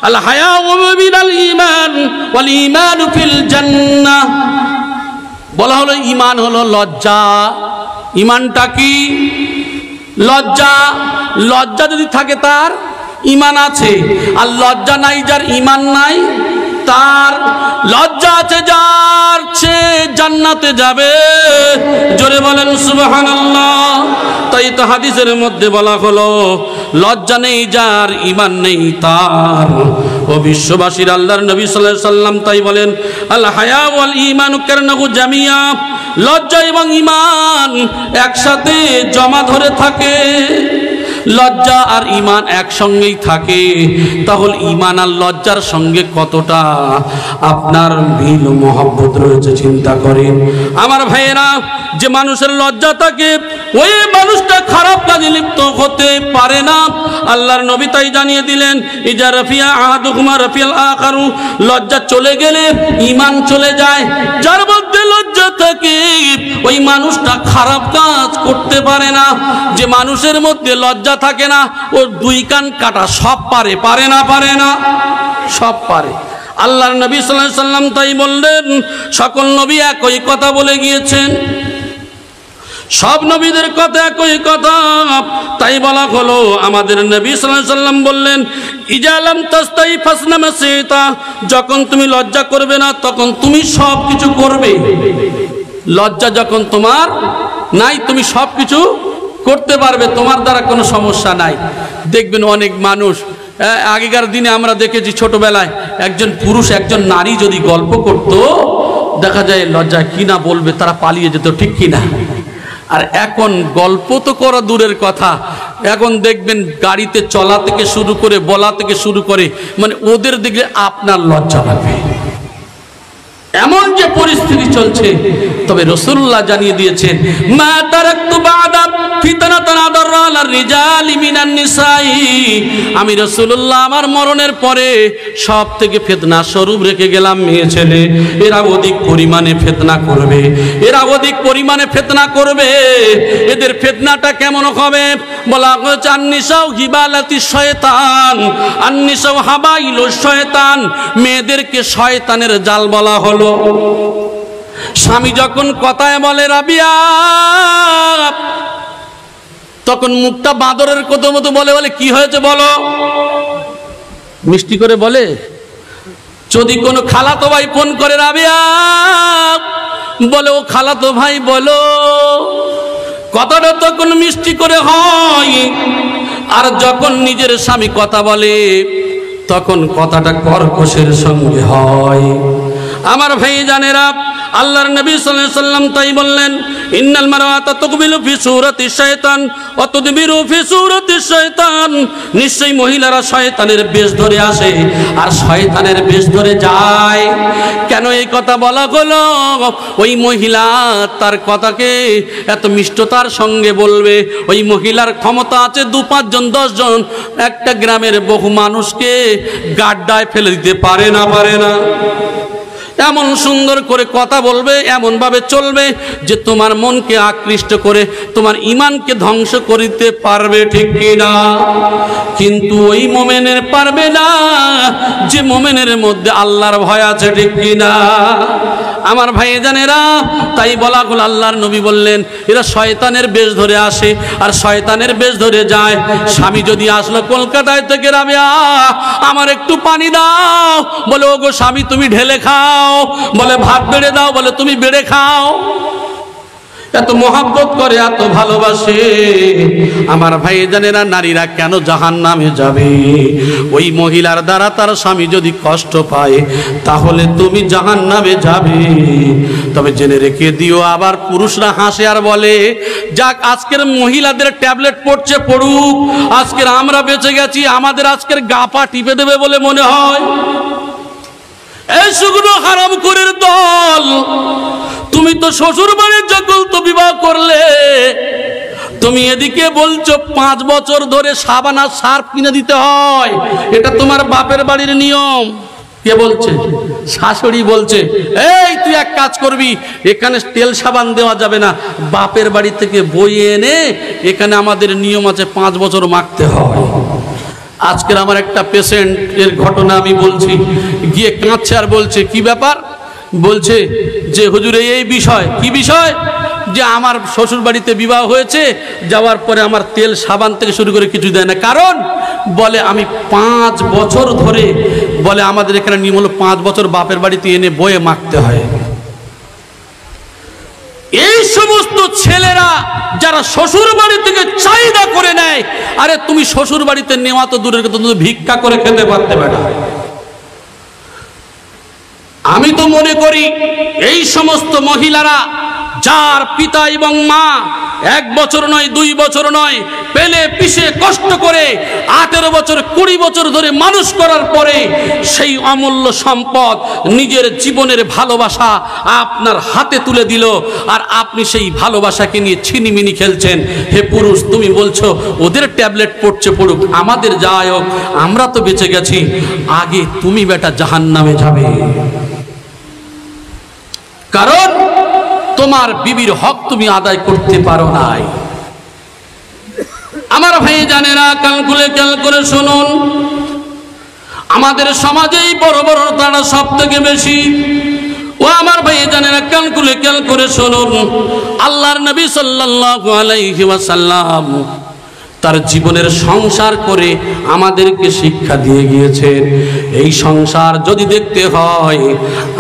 আল হায়াউ মিনাল ঈমান ওয়াল ঈমানু ফিল জান্নাহ। বলা হলো ঈমান হলো লজ্জা। ঈমানটা কি? লজ্জা। লজ্জা যদি থাকে তার ঈমান আছে, আর লজ্জা নাই যার ঈমান নাই তার। লজ্জা আছে যার সে জান্নাতে যাবে। জোরে বলেন সুবহানাল্লাহ। তাই তো হাদিসের মধ্যে বলা হলো লজ্জা নেই যার ঈমান নেই তার। ও বিশ্ববাসীর আল্লাহর নবী সাল্লাল্লাহু আলাইহি সাল্লাম তাই বলেন আল হায়া ওয়াল ঈমানু কারনাহু জামিয়া। লজ্জা এবং ঈমান একসাথে জমা ধরে থাকে। লজ্জা আর ঈমান একসঙ্গেই থাকে। তাহলে ঈমান আর লজ্জার সঙ্গে কতটা আপনার মিল ও মহব্বত রয়েছে চিন্তা করেন আমার ভাইয়েরা। যে মানুষের লজ্জা থাকে ওই মানুষটা খারাপ কাজে লিপ্ত হতে পারে না। আল্লাহর নবী তাই জানিয়ে দিলেন ইজা রাফিয়া আহাদুকুমা রাফিয়াল আখারু। লজ্জা চলে গেলে ঈমান চলে যায়। যার মধ্যে লজ্জা থাকে ওই মানুষটা খারাপ কাজ করতে পারে না। যে মানুষের মধ্যে লজ্জা থাকে না ওর দুই কান কাটা সব পারে, পারে না? পারে না, সব পারে। আল্লাহর নবী সাল্লাল্লাহু আলাইহি সাল্লাম তাই বললেন, সকল নবী একই কথা বলে গিয়েছেন, সব নবীদের কথা একই কথা। তাই বলা হলো আমাদের নবী সাল্লাল্লাহু আলাইহি সাল্লাম বললেন ইজা লাম তাস্তাই ফাসনা মাসিতা। যখন তুমি লজ্জা করবে না তখন তুমি সব কিছু করবে। লজ্জা যখন তোমার নাই তুমি সব কিছু করতে পারবে, তোমার দ্বারা কোনো সমস্যা নাই। দেখবেন অনেক মানুষ, আগেকার দিনে আমরা দেখেছি ছোটবেলায় একজন পুরুষ একজন নারী যদি গল্প করত দেখা যায় লজ্জায় কি না বলবে তারা পালিয়ে যেত, ঠিক কি না? আর এখন গল্প তো করা দূরের কথা, এখন দেখবেন গাড়িতে চলা থেকে শুরু করে বলা থেকে শুরু করে মানে ওদের দেখলে আপনার লজ্জা লাগবে, এমন যে পরিস্থিতি চলছে। তবে রাসূলুল্লাহ জানিয়ে দিয়েছেন মা তারাকতু বা'দা ফিতনাতান আদাররা আলার রিজালি মিনান নিসাই। আমি রাসূলুল্লাহ আমার মরণের পরে সব থেকে ফিতনা স্বরূপ রেখে গেলাম মেয়ে ছেলে। এরা অধিক পরিমাণে ফিতনা করবে, এরা অধিক পরিমাণে ফিতনা করবে। এদের ফিতনাটা কেমন হবে? বলা হচ্ছে আননিসাউ হিবালাতি শয়তান, আননিসাউ হাবাইলু শয়তান। মেয়েদেরকে শয়তানের জাল বলা হলো। স্বামী যখন কথায় বলে রাবিয়া তখন মুখটা বাঁদরের মতো বলে বলে কি হয়েছে বলো, মিষ্টি করে বলে। যদি কোনো খালাতো ভাই ফোন করে রাবিয়া বলে ও খালাতো ভাই বলো, কথাটা তখন মিষ্টি করে হয়। আর যখন নিজের স্বামী কথা বলে তখন কথাটা কর্কশের সঙ্গে হয়। আমার ভাই জানেরা আল্লাহর নবী সাল্লাল্লাহু আলাইহি সাল্লাম তাই বললেন ইন্নাল মারওয়াতা তুকবিলু ফি সূরাতি শাইতান ওয়া তুদবিরু ফি সূরাতি শাইতান। নিশ্চয়ই মহিলারা শয়তানের বেশ ধরে আসে আর শয়তানের বেশ ধরে যায়। কেন এই কথা বলা হলো? ওই মহিলা তার কথাকে এত মিষ্টতার সঙ্গে বলবে, ওই মহিলার ক্ষমতা আছে 2-5 জন 10 জন একটা গ্রামের বহু মানুষকে গাড্ডায় ফেলে দিতে পারে না, পারে না? এমন সুন্দর করে কথা বলবে, এমন ভাবে চলবে যে তোমার মনকে আকৃষ্ট করে তোমার ঈমানকে ধ্বংস করিতে পারবে, ঠিক কি না? কিন্তু ওই মুমিনের পারবে না যে মুমিনের মধ্যে আল্লাহর ভয় আছে, ঠিক কি না? আমার ভাইজানেরা তাই বলা হলো আল্লাহর নবী বললেন এরা শয়তানের বেশ ধরে আসে আর শয়তানের বেশ ধরে যায়। স্বামী যদি আসলো কলকাতায় থেকে, রাবিয়া আমার একটু পানি দাও, বলে ওগো স্বামী তুমি ঢেলে খাও, বলে ভাত বেড়ে দাও, বলে তুমি বেড়ে খাও। এত মহব্বত করে, এত ভালোবাসে। আমার ভাইজানেরা নারীরা কেন জাহান্নামে যাবে? ওই মহিলার দ্বারা তার স্বামী যদি কষ্ট পায় তাহলে তুমি জাহান্নামে যাবে। তবে জেনে রেখে দিও, আবার পুরুষরা হাসে আর বলে যাক আজকের মহিলাদের ট্যাবলেট পড়ছে পড়ুক, আজকের আমরা বেঁচে গেছি, আমাদের আজকের গা পা টিপে দেবে বলে মনে হয়। এই শুকনো হারামখোরের দল, তুমি তো শ্বশুর বাড়ির যখন তো বিবাহ করলে, তুমি এদিকে বলছো 5 বছর ধরে সাবান আর সার্ফ কিনে দিতে হয়, এটা তোমার বাপের বাড়ির নিয়ম। কে বলছে? শাশুড়ি বলছে এই তুই এক কাজ করবি, এখানে তেল সাবান দেওয়া যাবে না, বাপের বাড়ি থেকে বই এনে এখানে আমাদের নিয়ম আছে 5 বছর মাখতে হয়। আজকের আমার একটা পেশেন্টের ঘটনা আমি বলছি, গিয়ে কাঁদছে আর বলছে কি ব্যাপার, বলছে যে হুজুর এই বিষয়। কি বিষয়? যে আমার শ্বশুর বাড়িতে বিবাহ হয়েছে, যাওয়ার পরে আমার তেল সাবান থেকে শুরু করে কিছু দেয় না। কারণ বলে আমি 5 বছর ধরে, বলে আমাদের এখানে নিয়ম হলো 5 বছর বাপের বাড়িতে এনে বয়ে মাখতে হয়। এই সমস্ত ছেলেরা যারা শ্বশুর বাড়ি থেকে চাহিদা করে নেয়, আরে তুমি শ্বশুর বাড়িতে নেওয়া তো দূরের কথা, তুমি ভিক্ষা করে খেতে পারতে বেটা। আমি তো মনে করি এই সমস্ত মহিলারা যার পিতা এবং মা 1 বছর নয় 2 বছর নয় পেলে পিষে কষ্ট করে 18 বছর 20 বছর ধরে মানুষ করার পরে সেই অমূল্য সম্পদ নিজের জীবনের ভালোবাসা আপনার হাতে তুলে দিল, আর আপনি সেই ভালোবাসাকে নিয়ে ছিনিমিনি খেলছেন। হে পুরুষ, তুমি বলছো ওদের ট্যাবলেট পড়ছে পড়ুক, আমাদের যাই হোক, আমরা তো বেঁচে গেছি, আগে তুমি বেটা জাহান্নামে যাবে। কারণ তোমার বিবির হক তুমি আদায় করতে পারো নাই। আমার ভাই জানেরা, কান খুলে খেয়াল করে শুনুন, আমাদের সমাজেই বড় বড় তারা সব থেকে বেশি। ও আমার ভাই জানেরা, কান খুলে খেয়াল করে শুনুন, আল্লাহর নবী সাল্লাল্লাহু আলাইহি ওয়াসাল্লাম তার জীবনের সংসার করে আমাদেরকে শিক্ষা দিয়ে গিয়েছেন। এই সংসার যদি দেখতে হয়,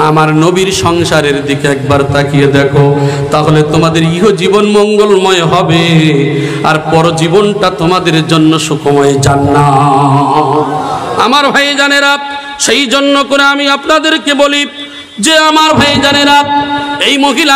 আমার নবীর সংসারের দিকে একবার তাকিয়ে দেখো, তাহলে তোমাদের ইহ জীবন মঙ্গলময় হবে, আর পর জীবনটা তোমাদের জন্য সুখময় জান্নাত। আমার ভাই জানেরা, সেই জন্য করে আমি আপনাদেরকে বলি যে আমার ভাই জানেরা, এই মহিলা